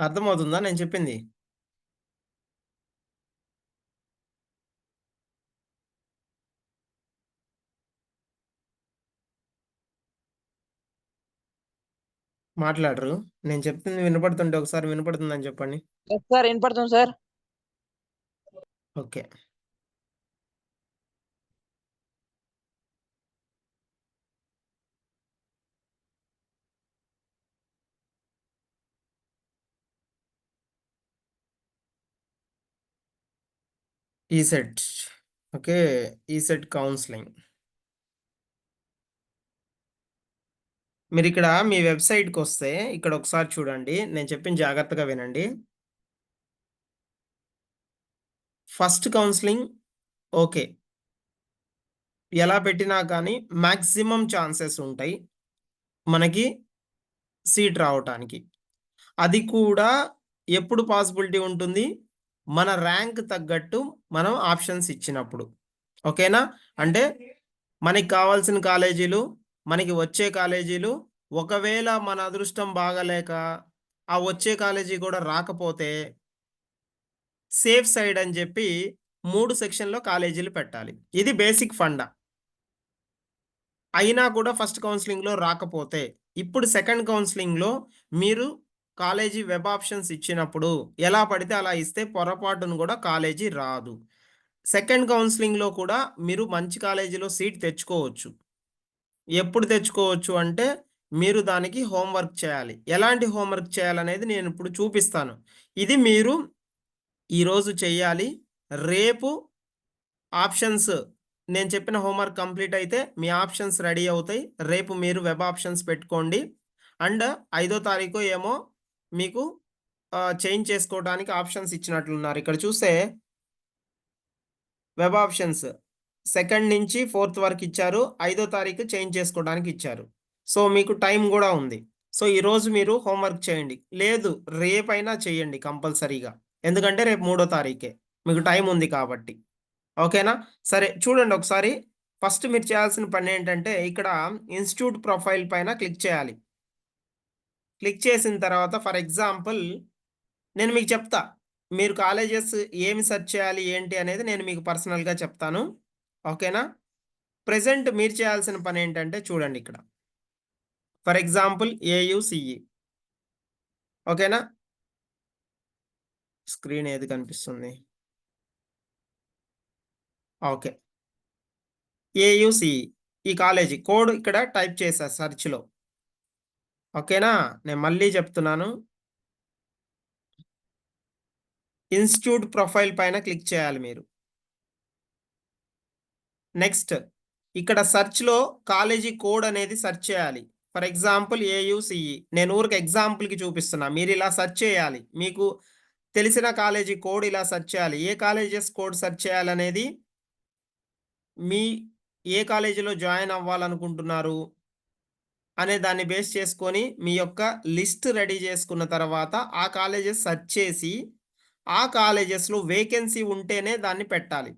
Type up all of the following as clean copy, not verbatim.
అర్థమవుతుందా నేను చెప్పింది? మాట్లాడరు. నేను చెప్తుంది వినపడుతుంటే ఒకసారి వినపడుతుందని చెప్పండి. ఎస్ సార్, వినపడుతుంది sir. Okay. ECET. Okay. ECET counselling. మీరిక్కడ మీ వెబ్‌సైట్‌కొస్తే ఇక్కడ ఒకసారి చూడండి. నేను చెప్పింది జాగ్రత్తగా వినండి. First counselling okay. ఎలా పెట్టినా కానీ మాక్సిమం ఛాన్సెస్ ఉంటాయి మనకి సీట్ రావటానికి. అది కూడా ఎప్పుడు పాసిబిలిటీ ఉంటుంది? మన ర్యాంక్ తగ్గట్టు మనం ఆప్షన్స్ ఇచ్చినప్పుడు. ఓకేనా? అంటే మనకి కావాల్సిన కాలేజీలు, మనకి వచ్చే కాలేజీలు, ఒకవేళ మన అదృష్టం బాగాలేక ఆ వచ్చే కాలేజీ కూడా రాకపోతే సేఫ్ సైడ్ అని చెప్పి 3 సెక్షన్‌లో కాలేజీలు పెట్టాలి. ఇది బేసిక్ ఫండా. అయినా కూడా ఫస్ట్ కౌన్సెలింగ్‌లో రాకపోతే, ఇప్పుడు సెకండ్ కౌన్సెలింగ్‌లో మీరు కాలేజీ వెబ్ ఆప్షన్స్ ఇచ్చినప్పుడు ఎలా పడితే అలా ఇస్తే పొరపాటున కూడా కాలేజీ రాదు. సెకండ్ కౌన్సెలింగ్‌లో కూడా మీరు మంచి కాలేజీలో సీట్ తెచ్చుకోవచ్చు. ఎప్పుడు తెచ్చుకోవచ్చు అంటే, మీరు దానికి హోంవర్క్ చేయాలి. ఎలాంటి హోంవర్క్ చేయాలనేది నేనిప్పుడు చూపిస్తాను. ఇది మీరు ఈరోజు చెయ్యాలి. రేపు ఆప్షన్స్ నేను చెప్పిన హోంవర్క్ కంప్లీట్ అయితే మీ ఆప్షన్స్ రెడీ అవుతాయి. రేపు మీరు వెబ్ ఆప్షన్స్ పెట్టుకోండి. అండ్ 5వ తారీఖో ఏమో మీకు చేంజ్ చేసుకోవడానికి ఆప్షన్స్ ఇచ్చినట్లున్నారు. ఇక్కడ చూస్తే వెబ్ ఆప్షన్స్ సెకండ్ నుంచి ఫోర్త్ వరకు ఇచ్చారు. 5వ తారీఖు చేంజ్ చేసుకోవడానికి ఇచ్చారు. సో, మీకు టైం గూడా ఉంది. సో, ఈరోజు మీరు హోంవర్క్ చేయండి. లేదు రేపైనా చేయండి కంపల్సరీగా. ఎందుకంటే రేపు 3వ తారీఖే. మీకు టైం ఉంది కాబట్టి. ఓకేనా? సరే చూడండి ఒకసారి. ఫస్ట్ మీరు చేయాల్సిన పనేంటంటే, ఇక్కడ ఇన్‌స్టిట్యూట్ ప్రొఫైల్ పైన క్లిక్ చేయాలి. క్లిక్ చేసిన తర్వాత ఫర్ ఎగ్జాంపుల్ నేను మీకు చెప్తా. మీరు కాలేజెస్ ఏమి సెర్చ్ చేయాలి, ఏంటి అనేది నేను మీకు పర్సనల్‌గా చెప్తాను. ఓకేనా? ప్రెజెంట్ మీరు చేయాల్సిన పనేంటంటే చూడండి ఇక్కడ. For example AUCE. ఓకేనా? స్క్రీన్ ఏది కనిపిస్తుంది? ఓకే. ఏయుసీఈ ఈ కాలేజీ కోడ్ ఇక్కడ టైప్ చేశా సెర్చ్‌లో. ఓకేనా? నేను మళ్ళీ చెప్తున్నాను. ఇన్‌స్టిట్యూట్ ప్రొఫైల్ పైన క్లిక్ చేయాలి మీరు. నెక్స్ట్ ఇక్కడ సెర్చ్‌లో కాలేజీ కోడ్ అనేది సెర్చ్ చేయాలి. For example AUCE. నేను ఊరికే ఎగ్జాంపుల్‌కి చూపిస్తున్నా. మీరిలా సెర్చ్ చేయాలి. మీకు తెలిసిన కాలేజీ కోడ్ ఇలా సెర్చ్ చేయాలి. ఏ కాలేజెస్ కోడ్ సెర్చ్ చేయాలనేది మీ ఏ కాలేజీలో జాయిన్ అవ్వాలనుకుంటున్నారు అనే దాన్ని బేస్ చేసుకొని మీ యొక్క లిస్ట్ రెడీ చేసుకున్న తర్వాత ఆ కాలేజెస్ సెర్చ్ చేసి ఆ కాలేజెస్‌లో వేకెన్సీ ఉంటేనే దాన్ని పెట్టాలి.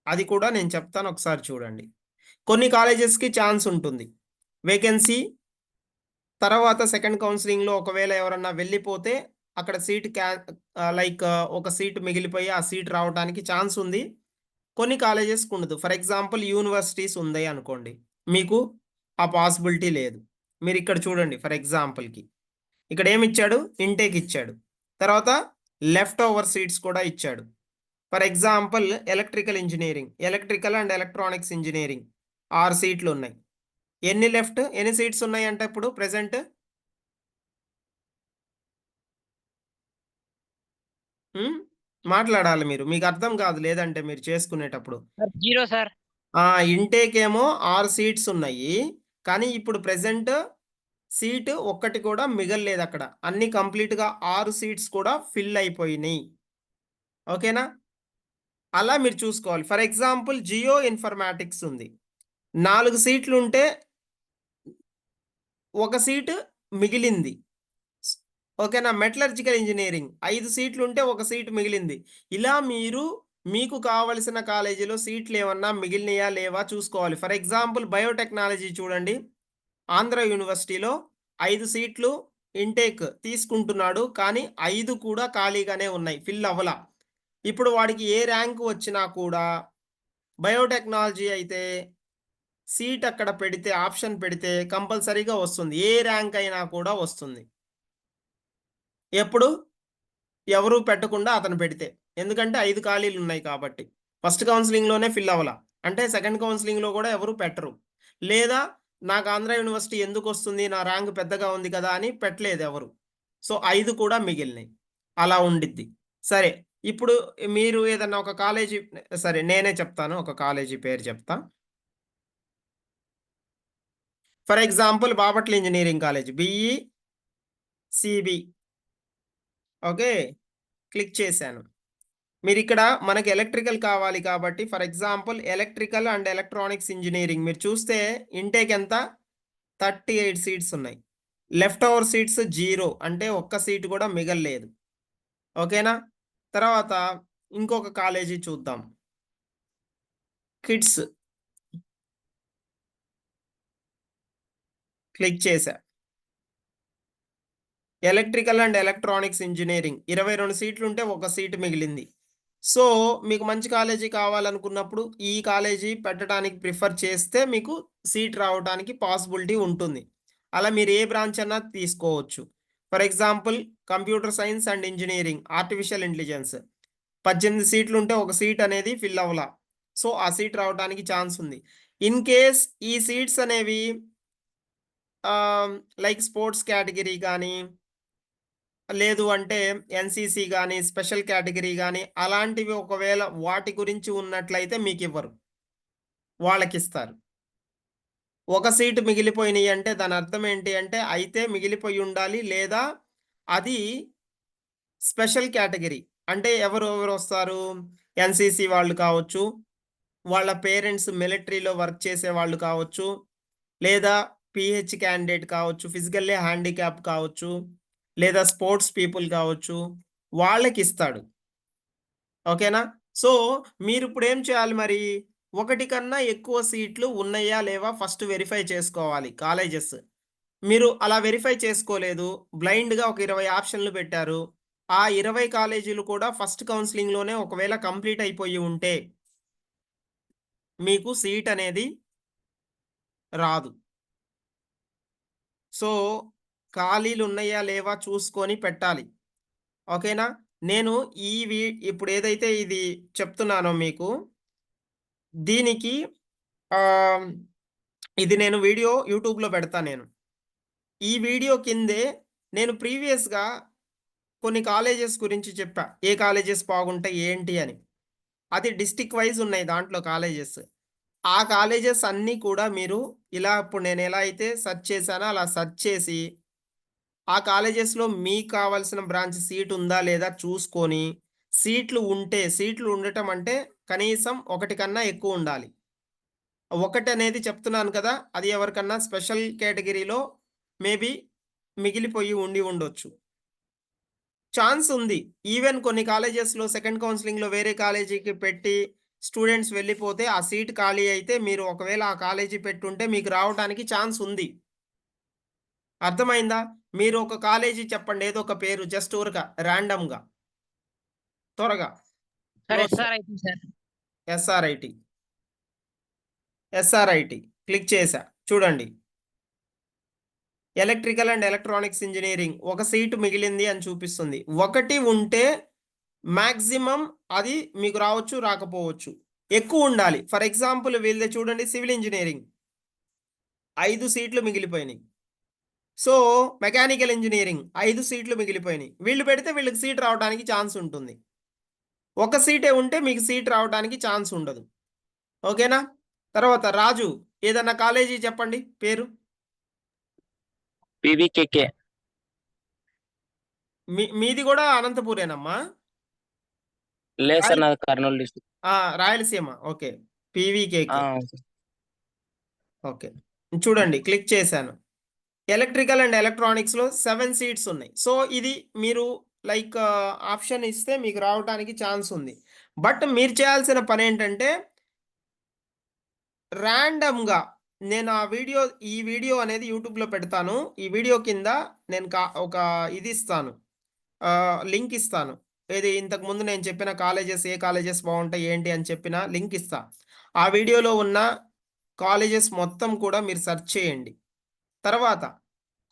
అది కూడా నేను చెప్తాను ఒకసారి చూడండి. కొన్ని కాలేజెస్‌కి ఛాన్స్ ఉంటుంది. వేకెన్సీ తర్వాత సెకండ్ కౌన్సెలింగ్‌లో ఒకవేళ ఎవరన్నా వెళ్ళిపోతే అక్కడ సీట్ లైక్ ఒక సీట్ మిగిలిపోయి ఆ సీట్ రావటానికి ఛాన్స్ ఉంది. కొన్ని కాలేజెస్‌కి ఉండదు. ఫర్ ఎగ్జాంపుల్ యూనివర్సిటీస్ ఉన్నాయి అనుకోండి. మీకు ఆ పాసిబిలిటీ లేదు. మీరిక్కడ చూడండి ఫర్ ఎగ్జాంపుల్‌కి. ఇక్కడ ఏమిచ్చాడు? ఇంటేక్ ఇచ్చాడు. తర్వాత లెఫ్ట్ ఓవర్ సీట్స్ కూడా ఇచ్చాడు. For example electrical engineering, electrical and electronics engineering 6 సీట్లున్నాయి. ఎన్ని సీట్స్ ఉన్నాయంటే ఇప్పుడు ప్రెజెంట్? హ్మ్. మాట్లాడాలి మీరు. మీకు అర్థం కాదు లేదంటే మీరు చేసుకునేటప్పుడు. Sir 0 sir. ఇంటేక్ ఏమో 6 సీట్స్ ఉన్నాయి. కానీ ఇప్పుడు ప్రెజెంట్ సీటు ఒక్కటి కూడా మిగల్లేదక్కడ. అన్నీ కంప్లీట్‌గా 6 సీట్స్ కూడా ఫిల్ అయిపోయినియి. ఓకేనా? అలా మీరు చూసుకోవాలి. ఫర్ ఎగ్జాంపుల్ జియో ఇన్ఫర్మాటిక్స్ ఉంది. 4 సీట్లుంటే ఒక సీటు మిగిలింది. స్ ఓకేనా? మెటలర్జికల్ ఇంజినీరింగ్ 5 సీట్లుంటే ఒక సీట్ మిగిలింది. ఇలా మీరు మీకు కావలసిన కాలేజీలో సీట్లేమన్నా మిగిలినయా లేవా చూసుకోవాలి. ఫర్ ఎగ్జాంపుల్ బయోటెక్నాలజీ చూడండి. ఆంధ్ర యూనివర్సిటీలో 5 సీట్లు ఇంటేక్ తీసుకుంటున్నాడు. కానీ 5 కూడా ఖాళీగానే ఉన్నాయి. ఫిల్ అవ్వలా. ఇప్పుడు వాడికి ఏ ర్యాంక్ వచ్చినా కూడా బయోటెక్నాలజీ అయితే సీట్ అక్కడ పెడితే ఆప్షన్ పెడితే కంపల్సరీగా వస్తుంది. ఏ ర్యాంక్ అయినా కూడా వస్తుంది. ఎప్పుడు? ఎవరు పెట్టకుండా అతను పెడితే. ఎందుకంటే 5 ఖాళీలున్నాయి కాబట్టి. ఫస్ట్ కౌన్సెలింగ్‌లోనే ఫిల్ అవ్వలా. అంటే సెకండ్ కౌన్సెలింగ్‌లో కూడా ఎవరు పెట్టరు. లేదా నాకు ఆంధ్ర యూనివర్సిటీ ఎందుకొస్తుంది? నా ర్యాంక్ పెద్దగా ఉంది కదా! అని పెట్టలేదు ఎవరు. సో, 5 కూడా మిగిలినాయి. అలా ఉండిద్ది. సరే. ఇప్పుడు మీరు ఏదన్నా ఒక కాలేజీ సరే నేనే చెప్తాను. ఒక కాలేజీ పేరు చెప్తా. For example Bapatla engineering college. బీఈసీబీ. Okay. Click చేశాను. మీరిక్కడ మనకి ఎలక్ట్రికల్ కావాలి కాబట్టి for example electrical and electronics engineering మీరు చూస్తే ఇంటేక్ ఎంత? 38 సీట్స్ ఉన్నాయి. లెఫ్ట్ ఓవర్ సీట్స్ 0 అంటే ఒక్క సీట్ కూడా మిగల్లేదు. ఓకేనా? తర్వాత ఇంకొక కాలేజీ చూద్దాం. కిడ్స్. క్లిక్ చేశా. ఎలక్ట్రికల్ అండ్ ఎలక్ట్రానిక్స్ ఇంజినీరింగ్ 22 సీట్లుంటే ఒక సీట్ మిగిలింది. సో, మీకు మంచి కాలేజీ కావాలనుకున్నప్పుడు ఈ కాలేజీ పెట్టడానికి ప్రిఫర్ చేస్తే మీకు సీట్ రావడానికి పాసిబిలిటీ ఉంటుంది. అలా మీరు ఏ బ్రాంచ్ అన్నా తీసుకోవచ్చు. For example computer science and engineering, artificial intelligence 18 సీట్లుంటే ఒక సీట్ అనేది ఫిల్ అవ్వలా. సో, ఆ సీట్ రావడానికి ఛాన్స్ ఉంది. ఇన్ కేస్ ఈ సీట్స్ అనేవి లైక్ స్పోర్ట్స్ కేటగిరీ గానీ లేదు అంటే ఎన్‌సీసీ గాని, స్పెషల్ కేటగరీ గాని అలాంటివి ఒకవేళ వాటి గురించి ఉన్నట్లయితే మీకివ్వరు. వాళ్ళకిస్తారు. ఒక సీటు మిగిలిపోయినియి అంటే దాని అర్థం ఏంటి అంటే అయితే మిగిలిపోయి ఉండాలి. లేదా అది స్పెషల్ కేటగరీ. అంటే ఎవరెవరొస్తారు? ఎన్‌సీసీ వాళ్ళు కావచ్చు. వాళ్ళ పేరెంట్స్ మిలిటరీలో వర్క్ చేసేవాళ్ళు కావచ్చు. లేదా పీహెచ్ క్యాండిడేట్ కావచ్చు. ఫిజికల్లీ హ్యాండిక్యాప్ కావచ్చు. లేదా స్పోర్ట్స్ పీపుల్ కావచ్చు. వాళ్ళకిస్తాడు. ఓకేనా? సో, మీరిప్పుడేం చేయాలి మరి? ఒకటి కన్నా ఎక్కువ సీట్లు ఉన్నయా? లేవా? ఫస్ట్ వెరిఫై చేసుకోవాలి కాలేజెస్. మీరు అలా వెరిఫై చేసుకోలేదు. బ్లైండ్‌గా ఒక 20 ఆప్షన్‌లు పెట్టారు. ఆ 20 కాలేజీలు కూడా ఫస్ట్ కౌన్సెలింగ్‌లోనే ఒకవేళ కంప్లీట్ అయిపోయి ఉంటే మీకు సీట్ అనేది రాదు. సో, ఖాళీలున్నయా? లేవా? చూసుకొని పెట్టాలి. ఓకేనా? నేను ఈ వీ ఇప్పుడేదైతే ఇది చెప్తున్నానో మీకు దీనికి ఆహ్, ఇది నేను వీడియో యూట్యూబ్‌లో పెడతా నేను. ఈ వీడియో కిందే నేను ప్రీవియస్‌గా కొన్ని కాలేజెస్ గురించి చెప్పా. ఏ కాలేజెస్ బాగుంటాయి ఏంటి అని. అది డిస్ట్రిక్ట్ వైస్ ఉన్నాయి దాంట్లో కాలేజెస్. ఆ కాలేజెస్ అన్నీ కూడా మీరు ఇలా ఇప్పుడు నేను ఎలా అయితే సెర్చ్ చేశానో అలా సెర్చ్ చేసి, ఆ కాలేజెస్‌లో మీకు కావాల్సిన బ్రాంచ్ సీట్ ఉందా లేదా చూసుకొని, సీట్లు ఉంటే సీట్లు ఉండటం అంటే కనీసం ఒకటి కన్నా ఎక్కువ ఉండాలి. ఒకటనేది చెప్తున్నాను కదా! అది ఎవరికన్నా స్పెషల్ కేటగరీలో మేబీ మిగిలిపోయి ఉండొచ్చు. ఛాన్స్ ఉంది. ఈవెన్ కొన్ని కాలేజెస్‌లో సెకండ్ కౌన్సెలింగ్‌లో వేరే కాలేజీకి పెట్టి స్టూడెంట్స్ వెళ్ళిపోతే ఆ సీట్ ఖాళీ అయితే మీరు ఒకవేళ ఆ కాలేజీ పెట్టుంటే మీకు రావటానికి ఛాన్స్ ఉంది. అర్థమైందా? మీరు ఒక కాలేజీ చెప్పండి. ఏదో ఒక పేరు జస్ట్ ఊరక రాండమ్‌గా త్వరగా. Sir no sir. ఎస్ఆర్ అయితుంది సార్. ఎస్ఆర్ఐటీ. ఎస్ఆర్ఐటీ. క్లిక్ చేశా. చూడండి. ఎలక్ట్రికల్ అండ్ ఎలక్ట్రానిక్స్ ఇంజినీరింగ్ ఒక సీటు మిగిలింది అని చూపిస్తుంది. ఒకటి ఉంటే మాక్సిమం అది మీకు రావచ్చు, రాకపోవచ్చు. ఎక్కువుండాలి. ఫర్ ఎగ్జాంపుల్ వీళ్ళది చూడండి సివిల్ ఇంజినీరింగ్. 5 సీట్లు మిగిలిపోయినాయి. సో, మెకానికల్ ఇంజినీరింగ్ 5 సీట్లు మిగిలిపోయినాయి. వీళ్ళు పెడితే వీళ్ళకి సీట్ రావడానికి ఛాన్స్ ఉంటుంది. ఒక సీటే ఉంటే మీకు సీట్ రావడానికి ఛాన్స్ ఉండదు. ఓకేనా? తర్వాత రాజు ఏదన్నా కాలేజీ చెప్పండి పేరు? పీవీకేకే. మీది గూడా అనంతపూరేనమ్మా? లేదు సార్ రాయల్ నాది కర్నూలు డిస్ట్రిక్ట్. రాయలసీమ. ఓకే. ఆ! పీవీకేకే. అవును సార్. ఓకే. చూడండి క్లిక్ చేశాను. ఎలక్ట్రికల్ అండ్ ఎలక్ట్రానిక్స్‌లో 7 సీట్స్ ఉన్నాయి. సో, ఇది మీరు లైక్ ఆప్షన్ ఇస్తే మీకు రావటానికి ఛాన్స్ ఉంది. బట్ మీరు చేయాల్సిన పనేంటంటే రాండమ్‌గా నేను ఈ వీడియో అనేది యూట్యూబ్లో పెడతాను. ఈ వీడియో కింద నేను ఒక ఇది ఇస్తాను, లింక్ ఇస్తాను. ఏది ఇంతకుముందు నేను చెప్పిన కాలేజెస్, ఏ కాలేజెస్ బాగుంటాయి ఏంటి అని చెప్పిన లింక్ ఇస్తా. ఆ వీడియోలో ఉన్న కాలేజెస్ మొత్తం కూడా మీరు సెర్చ్ చేయండి. తర్వాత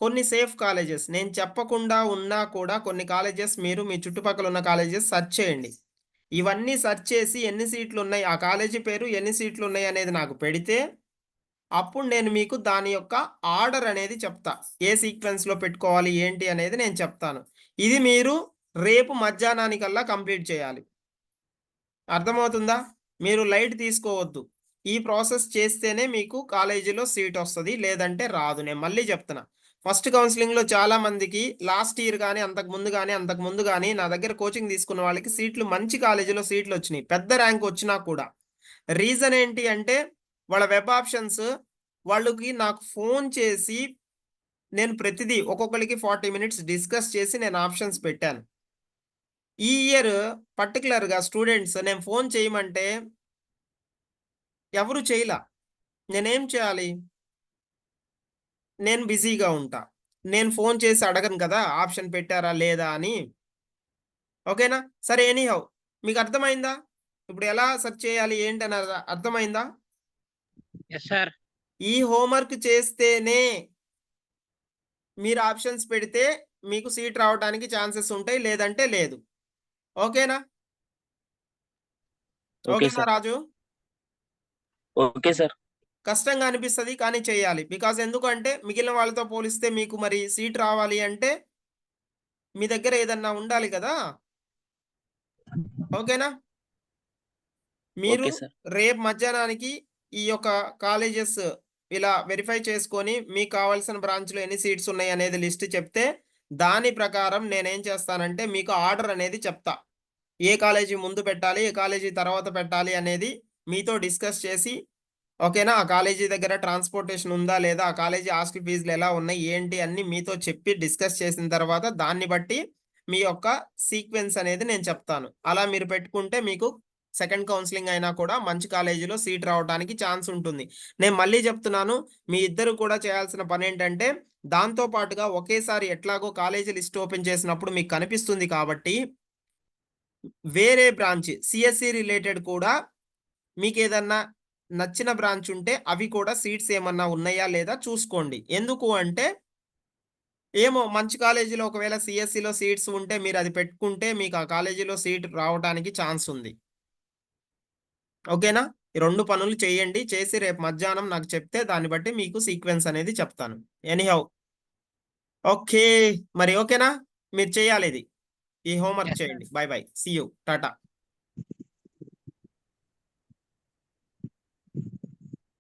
కొన్ని సేఫ్ కాలేజెస్ నేను చెప్పకుండా ఉన్నా కూడా కొన్ని కాలేజెస్ మీరు మీ చుట్టుపక్కల ఉన్న కాలేజెస్ సెర్చ్ చేయండి. ఇవన్నీ సెర్చ్ చేసి ఎన్ని సీట్లు ఉన్నాయి, ఆ కాలేజీ పేరు ఎన్ని సీట్లు ఉన్నాయి అనేది నాకు పెడితే అప్పుడు నేను మీకు దాని యొక్క ఆర్డర్ అనేది చెప్తా. ఏ సీక్వెన్స్‌లో పెట్టుకోవాలి ఏంటి అనేది నేను చెప్తాను. ఇది మీరు రేపు మధ్యాహ్నానికల్లా కంప్లీట్ చేయాలి. అర్థమవుతుందా? మీరు లైట్ తీసుకోవద్దు. ఈ ప్రాసెస్ చేస్తేనే మీకు కాలేజీలో సీట్ వస్తది. లేదంటే రాదు. నేను మళ్ళీ చెప్తున్నా. ఫస్ట్ కౌన్సెలింగ్‌లో చాలా మందికి లాస్ట్ ఇయర్ గాని, అంతకుముందు గాని నా దగ్గర కోచింగ్ తీసుకున్న వాళ్ళకి సీట్లు మంచి కాలేజీలో సీట్లొచ్చినియి. పెద్ద ర్యాంక్ వచ్చినా కూడా. రీజన్ ఏంటి అంటే వాళ్ళ వెబ్ ఆప్షన్స్ వాళ్ళకి నాకు ఫోన్ చేసి నేను ప్రతిదీ ఒక్కొక్కళ్ళకి 40 మినిట్స్ డిస్కస్ చేసి నేను ఆప్షన్స్ పెట్టాను. ఈ ఇయర్ పర్టిక్యులర్‌గా స్టూడెంట్స్ నేను ఫోన్ చేయమంటే ఎవరు చేయలా. నేనేం చేయాలి? నేను బిజీగా ఉంటా. నేను ఫోన్ చేసి అడగను కదా! ఆప్షన్ పెట్టారా లేదా అని. ఓకేనా? సరే ఎనీహౌ మీకు అర్థమైందా? ఇప్పుడు ఎలా సెర్చ్ చేయాలి ఏంటని అర్థమైందా? Yes sir. ఈ హోంవర్క్ చేస్తేనే మీరు ఆప్షన్స్ పెడితే మీకు సీట్ రావడానికి ఛాన్సెస్ ఉంటాయి. లేదంటే లేదు. ఓకేనా? ఓకే ఓకేనా సార్. రాజు? Okay sir. కష్టంగా అనిపిస్తది కానీ చేయాలి. బికాజ్ ఎందుకంటే మిగిలిన వాళ్ళతో పోలిస్తే మీకు మరి సీట్ రావాలి అంటే మీ దగ్గర ఏదన్నా ఉండాలి కదా! ఓకేనా? మీరు ఓకే సార్. రేపు మధ్యాహ్నానికి ఈ యొక్క కాలేజెస్ ఇలా వెరిఫై చేసుకొని మీకు కావాల్సిన బ్రాంచ్‌లో ఎన్ని సీట్స్ ఉన్నాయి అనేది లిస్ట్ చెప్తే దాని ప్రకారం నేనేం చేస్తానంటే మీకు ఆర్డర్ అనేది చెప్తా. ఏ కాలేజీ ముందు పెట్టాలి, ఏ కాలేజీ తర్వాత పెట్టాలి అనేది మీతో డిస్కస్ చేసి ఓకేనా? ఆ కాలేజీ దగ్గర ట్రాన్స్‌పోర్టేషన్ ఉందా? లేదా? ఆ కాలేజీ హాస్టల్ ఫీజులు ఎలా ఉన్నాయి? ఏంటి? అన్నీ మీతో చెప్పి డిస్కస్ చేసిన తర్వాత దాన్ని బట్టి మీ యొక్క సీక్వెన్స్ అనేది నేను చెప్తాను. అలా మీరు పెట్టుకుంటే మీకు సెకండ్ కౌన్సెలింగ్ అయినా కూడా మంచి కాలేజీలో సీట్ రావడానికి ఛాన్స్ ఉంటుంది. నేను మళ్ళీ చెప్తున్నాను. మీ ఇద్దరు కూడా చేయాల్సిన పనేంటంటే దాంతో పాటుగా ఒకేసారి ఎట్లాగో కాలేజీ లిస్ట్ ఓపెన్ చేసినప్పుడు మీకు కనిపిస్తుంది కాబట్టి వేరే బ్రాంచ్ సీఎస్‌సి రిలేటెడ్ కూడా మీకేదన్నా నచ్చిన బ్రాంచ్ ఉంటే అవి కూడా సీట్స్ ఏమన్నా ఉన్నాయా లేదా చూసుకోండి. ఎందుకు అంటే ఏమో మంచి కాలేజీలో ఒకవేళ సీఎస్‌సిలో సీట్స్ ఉంటే మీరది పెట్టుకుంటే మీకు ఆ కాలేజీలో సీట్ రావటానికి ఛాన్స్ ఉంది. ఓకేనా? ఈ 2 పనులు చేయండి. చేసి రేపు మధ్యాహ్నం నాకు చెప్తే దాన్ని బట్టి మీకు సీక్వెన్స్ అనేది చెప్తాను. Anyhow okay. మరి ఓకేనా? మీరు చేయాలిది. ఈ హోంవర్క్ యెస్ సార్. చేయండి. Bye bye. See you. Tata.